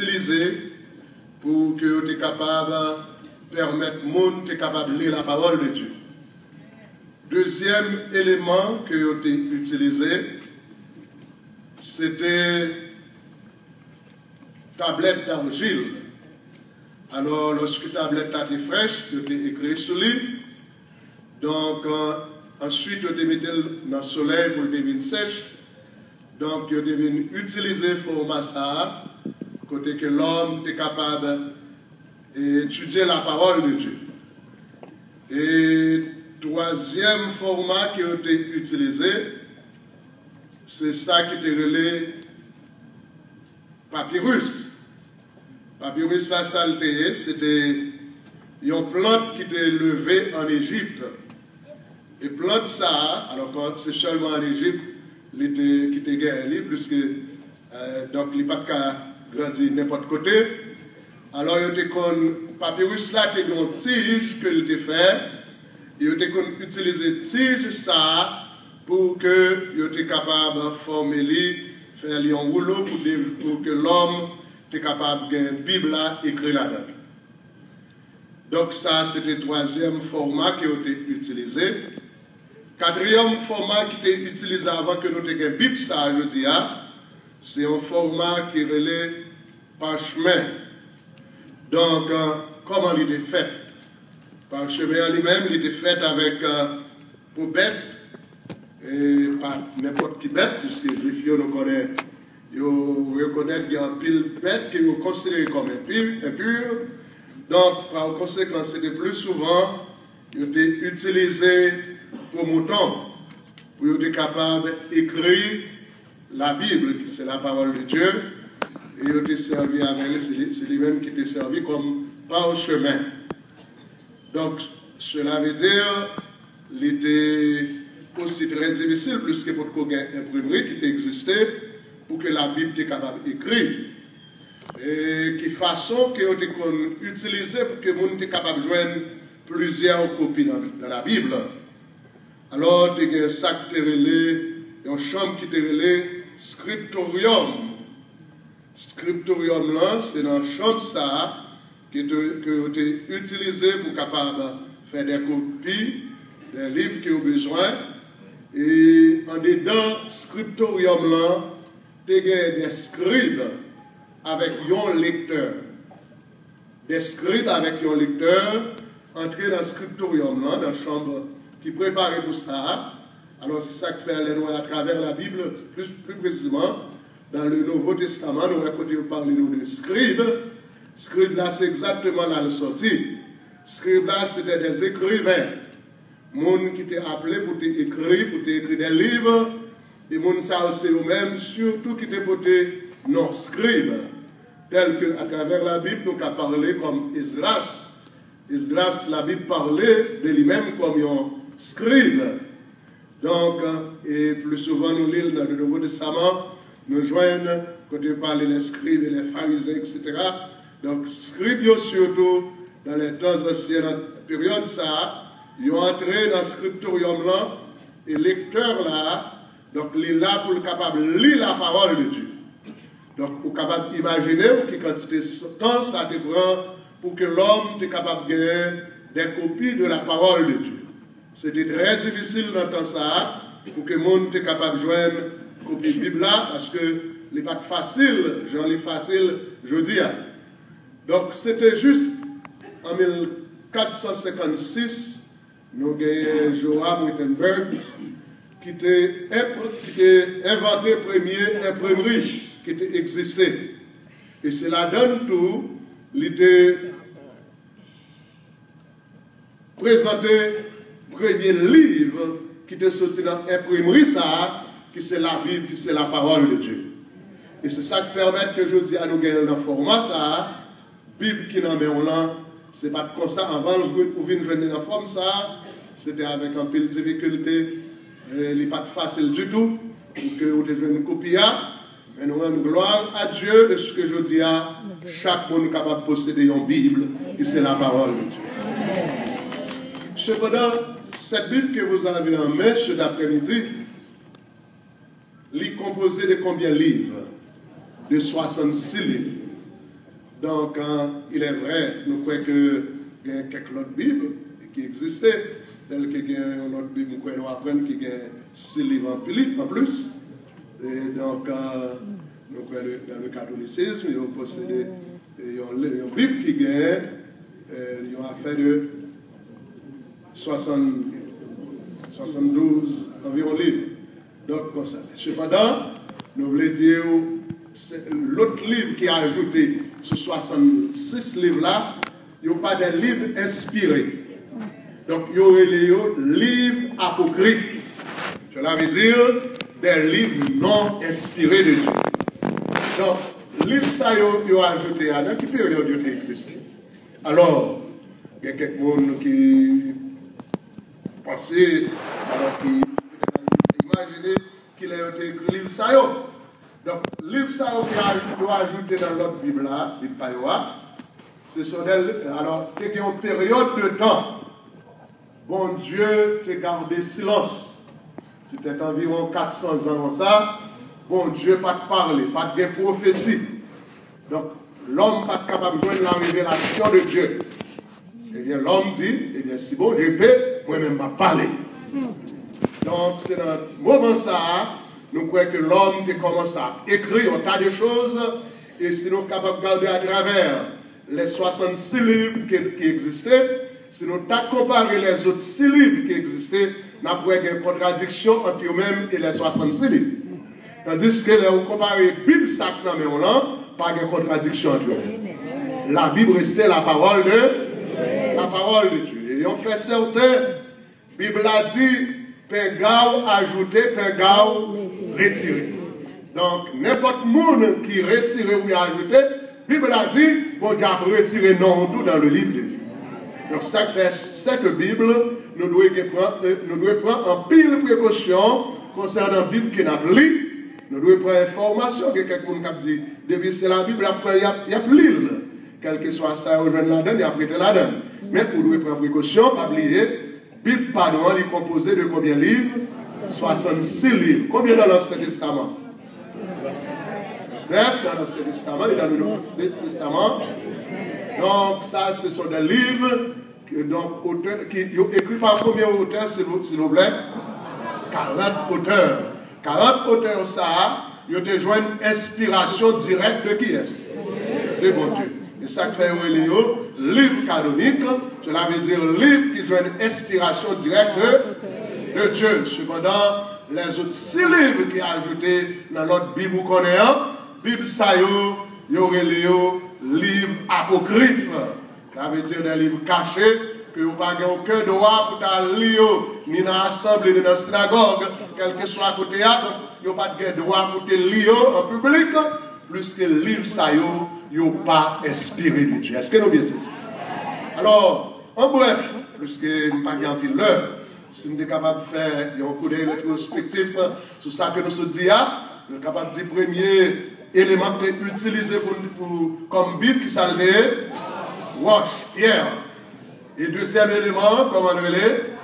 utilisé pour que vous soyez capable de permettre au monde de capable de lire la parole de Dieu. Deuxième élément que vous avez utilisé, c'était tablette d'argile. Alors, lorsque la tablette était fraîche, vous avez écrit sur lui. Donc, ensuite, vous avez mis dans le soleil pour le devenir sèche. Donc, vous avez utilisé le format ça, côté que l'homme est capable d'étudier la parole de Dieu. Et troisième format qui a été utilisé, c'est ça qui était relé papyrus. Papyrus, ça, c'était une plante qui était levée en Égypte. Et plante ça, alors c'est seulement en Égypte qui était gagné, puisque donc il n'y a pas de grandir n'importe côté. Alors, il y a papyrus là, qui est une tige que il était fait. Il a utilisé tige ça pour que il était capable de former, faire un rouleau pour que l'homme soit capable de une Bible là, écrit là-dedans. Donc, ça, c'était le troisième format qui a été utilisé. Quatrième format qui était utilisé avant que nous ayons une Bible, ça, je dis, c'est un format qui relève parchemin. Donc, comment il était fait? Parchemin lui-même, il était fait avec pour bête, et pas n'importe qui bête, puisque les Juifs nous connaissent, ils reconnaissent qu'il y a un pile bête qui est considéré comme impur. Donc, par conséquent, c'était plus souvent, il était utilisé pour mouton, pour être capable d'écrire la Bible, qui c'est la parole de Dieu, et il était servi avec, c'est lui-même qui était servi comme parchemin. Donc, cela veut dire qu'il était aussi très difficile, plus que pour qu'il y ait une imprimerie qui existait, pour que la Bible soit capable d'écrire. Et qui façon que vous avez utilisé pour que le monde soit capable de joindre plusieurs copies dans la Bible. Alors, il y a un sac qui est relé, une chambre qui est relé, scriptorium. Scriptorium là, c'est dans la chambre ça, que vous avez utilisé pour capable faire des copies des livres qui ont besoin. Et en dedans, scriptorium là, il y a des scribes avec un lecteur. Des scribes avec un lecteur, entrer dans le scriptorium là, dans la chambre qui préparait pour ça. Alors c'est ça que fait les lois à travers la Bible, plus précisément, dans le Nouveau Testament, nous allons parler de scribes. Scribes là, c'est exactement là le sorti. Scribes là, c'était des écrivains. Monde qui étaient appelés pour écrire des livres. Et monde ça aussi eux-mêmes, surtout qui étaient portés non scribes. Tel qu'à travers la Bible, nous avons parlé comme Esdras. Esdras, la Bible parlait de lui-même comme un scribe. Donc, et plus souvent nous lisons dans le Nouveau Testament, nous joignons, quand on parle des scribes et les pharisiens, etc. Donc, scribes surtout, dans les temps anciens, dans la période ça, ils ont entré dans le scriptorium là, et lecteur là, donc il est là pour être capable de lire la parole de Dieu. Donc, vous êtes capable d'imaginer quelle quantité de temps ça te prend pour que l'homme soit capable de gagner des copies de la parole de Dieu. C'était très difficile d'entendre ça, pour que le monde soit capable de joindre une copie de Bible là, parce que ce n'est pas facile, j'en ai facile, je dis. Donc, c'était juste en 1456, nous avons Joab Wittenberg qui était inventé la première imprimerie qui était existée. Et c'est là-dedans tout, il était présenté le premier livre qui était sorti dans l'imprimerie, ça, qui c'est la Bible, qui c'est la parole de Dieu. Et c'est ça qui permet que je dis à nous gagner dans le format, ça, Bible qui n'en met là, c'est pas comme ça avant, vous venez jouer dans la forme, ça, c'était avec un peu de difficulté, il n'est pas facile du tout, pour que vous ayez une copie. Mais nous rendons gloire à Dieu de ce que je dis à chaque monde capable de posséder une Bible, et c'est la parole de Dieu. Cependant, cette Bible que vous avez en main cet après-midi, elle est composée de combien de livres? De 66 livres. Donc, il est vrai, nous croyons qu'il y a quelques autres Bibles qui existaient, telles qu'il y a une autre Bible, nous apprenons qu'il y a 6 livres en plus. Et donc, nous croyons dans le catholicisme, ils ont possédé une Bible qui gagne, ils ont fait de 72 environ livres. Donc, comme ça. Cependant, nous voulons dire, l'autre livre qui a ajouté sur 66 livres-là, il n'y a pas de livres inspirés. Donc, il y aurait les livres apocryphes. Cela veut dire des livres non inspirés de Dieu. Donc, les livres, ça, ils ont ajouté à dans quelle période ils ont existé. Alors, il y a quelques monde qui pensaient, alors qui imaginaient qu'il a été écrit livre ça. Donc, livre ça qui a ajouté dans l'autre Bible là, Bible Payoa, ce sont des, alors, il y a une période de temps. Bon Dieu t'a gardé silence. C'était environ 400 ans ça. Bon Dieu pas de parler, pas de prophétie. Donc, l'homme pas capable de la révélation de Dieu. Eh bien, l'homme dit, eh bien, si bon Dieu peut, moi-même m'a parlé. Donc, c'est dans ce moment ça, nous croyons que l'homme commence à écrire un tas de choses, et si nous sommes capables de garder à travers les 66 livres qui existaient, si nous avons comparé les autres 6 livres qui existaient, nous avons une contradiction entre eux-mêmes et les 66 livres. Tandis que nous comparons la Bible sacrée, pas de contradiction entre eux. La Bible restait la parole de Dieu. Et on fait certains, la Bible a dit, Pengao ajouté, Pengao retiré. Donc, n'importe monde qui retire ou ajouté, la Bible a dit, bon Dieu a retiré non tout dans le livre de vie. Donc, ça fait cette Bible, nous devons prendre en pile précaution concernant la Bible qui n'a pas lu. Nous devons prendre information que quelqu'un qui dit, depuis c'est la Bible, il y a plus l'île. Quel que soit ça, au jeune là-dedans, il y a prêté là-dedans. Mais vous devez prendre précaution, pas oublier, Bible, pardon, elle est composée de combien de livres? 66 livres. Combien dans l'Ancien Testament? Bref, dans l'Ancien Testament et dans le Nouveau Testament. Donc, ça, ce sont des livres donc, qui sont écrits par combien d'auteurs, s'il vous plaît? 40 auteurs. 40 auteurs, ça, ils ont besoin d'une inspiration directe de qui est-ce? De bon Dieu. Et ça fait livre canonique, cela veut dire livre qui ont une inspiration directe de Dieu. Cependant, les autres 6 livres qui sont ajoutés dans notre Bible qu'on est, Bible ça y aurait les livres apocryphes. Ça veut dire des livres cachés que vous n'avez aucun droit pour lire ni dans l'assemblée ni dans la synagogue, quel que soit le théâtre, vous n'avez pas de droit pour lire en public, plus que les livres ça y a pas inspiré de Dieu. Est-ce que nous bien saisi? Alors, en bref, plus que nous n'avons pas gardé l'heure, si nous sommes capables de faire un coup d'œil rétrospectif sur ça que nous sommes dit, nous sommes capables de dire premier élément que nous utilisons comme Bible qui s'appelle roche, pierre. Et deuxième élément, comment on l'appelle?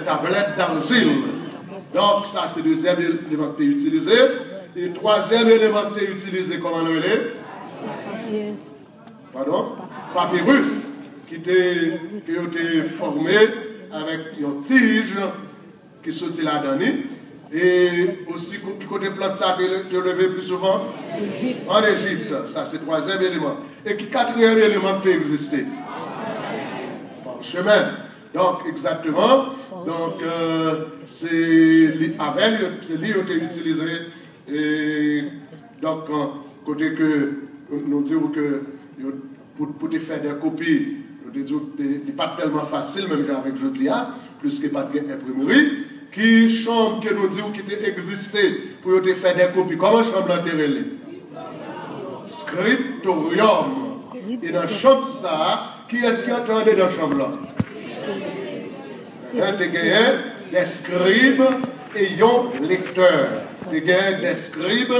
Tablette d'argile. Donc, ça, c'est le deuxième élément que tu as utilisé. Et troisième élément que tu as utilisé, comment on l'appelle? Pardon? Papyrus, qui a été formé avec une tige qui sortit là-dedans. Et aussi, qui côté plante ça te lever plus souvent? En Égypte. Ça, c'est le troisième élément. Et qui quatrième élément peut exister? Chemin. Donc, exactement. Donc, c'est lui qui a été utilisé. Et donc, côté que nous disons que pour te faire des copies, nous disons que ce n'est pas tellement facile, même avec Jodia, plus que pas d'imprimerie, qui chambre que nous disons qui existé pour te faire des copies. Comment chambre l'intérêt? Scriptorium. Et dans la chambre, ça, qui est-ce qui entendait dans la chambre là? Des scribes et un lecteur. Des scribes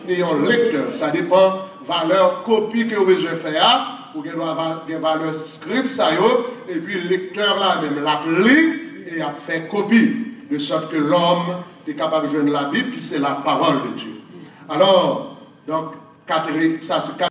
et un lecteur. Ça dépend de la valeur copie que vous besoin faire. Ou qu'il doit avoir des valeurs scribes, ça y est. Et puis le lecteur là même l'appli et a fait copie. De sorte que l'homme est capable de joindre la Bible, qui c'est la parole de Dieu. Alors, donc, ça c'est